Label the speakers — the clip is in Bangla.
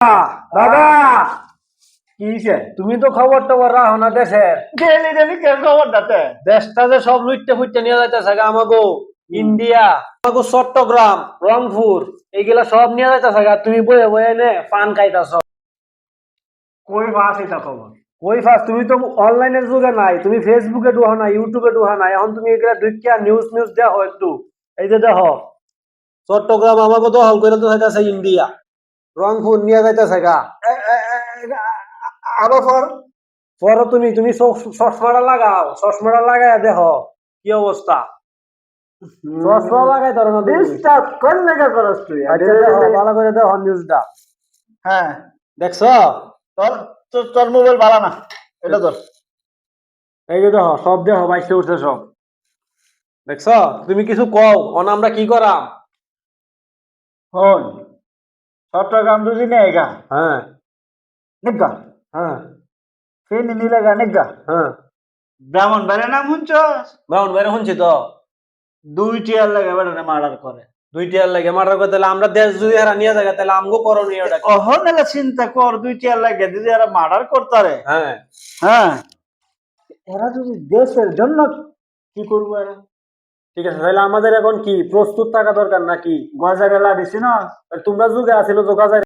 Speaker 1: দাদা কি হইছে? তুমি তো খবর টবর রাখো না দেশের।
Speaker 2: ডেলি ডেলি কে খবর দাতে
Speaker 1: দেশটা যে সব লুইটে ফুইটে নিয়ে যাইতেছে আমাগো ইন্ডিয়া, আমাগো চট্টগ্রাম, রংপুর এইগুলা সব নিয়ে যাইতেছে। তুমি বয়ে বয়ে নে পান খাইতাছ।
Speaker 2: কই ভাস এটা খবর?
Speaker 1: কই ফাস? তুমি তো অনলাইনের যুগে নাই, তুমি ফেসবুকে ডুহা নাই, ইউটিউবে ডুহা নাই। এখন তুমি এগুলা ঢুকিয়া নিউজ নিউজ দেখো একটু। এই যে দেখো চট্টগ্রাম আমাকে দখল করে তো যাইতেছে ইন্ডিয়া, রংপুর নিয়ে যাইতেছে গা।
Speaker 2: আরো ফর
Speaker 1: পরে তুমি চশমাটা লাগাও, চশমাটা লাগাই দেখো কি অবস্থা। চশমা লাগাই ধরো না তুমি।
Speaker 2: ডিস্টার্ব কোন লাগা করস তুই?
Speaker 1: আচ্ছা দেখো, ভালো করে দেখো নিউজটা।
Speaker 2: হ্যাঁ,
Speaker 1: দেখছো?
Speaker 2: তোর তোর মোবাইল ভালো না, এটা ধর।
Speaker 1: এই যে দেখো সব দেখো, বাইশে উঠছে সব। দেখছো? তুমি কিছু কও অন, আমরা কি করাম?
Speaker 2: হন চট্টগ্রাম দুজি নেগা
Speaker 1: হ্যাঁ
Speaker 2: নেগা
Speaker 1: হ্যাঁ
Speaker 2: ফেনি নিলেগা নেগা
Speaker 1: হ্যাঁ,
Speaker 2: ব্রাহ্মণ বাইরে নাম শুনছস?
Speaker 1: ব্রাউন বাইরে শুনছি তো।
Speaker 2: 2টি আর লাগে বেটা মার্ডার করে।
Speaker 1: দুইটি আর লাগে মার্ডার করে, তাহলে আমরা দেশ যদি হারা নিয়ে যাই তাহলে আমগো করণীয় ওটা কি?
Speaker 2: অহন এলা চিন্তা কর, 2টি আর লাগে যদি এরা মার্ডার করতারে।
Speaker 1: হ্যাঁ
Speaker 2: হ্যাঁ, এরা যদি দেশের জন্য কি করবো এরা?
Speaker 1: ঠিক আছে, তাহলে আমাদের এখন কি প্রস্তুত থাকা দরকার নাকি?
Speaker 2: গজারেলা দিছি না।
Speaker 1: তোমরা যুগে আছিল যোগাযোগ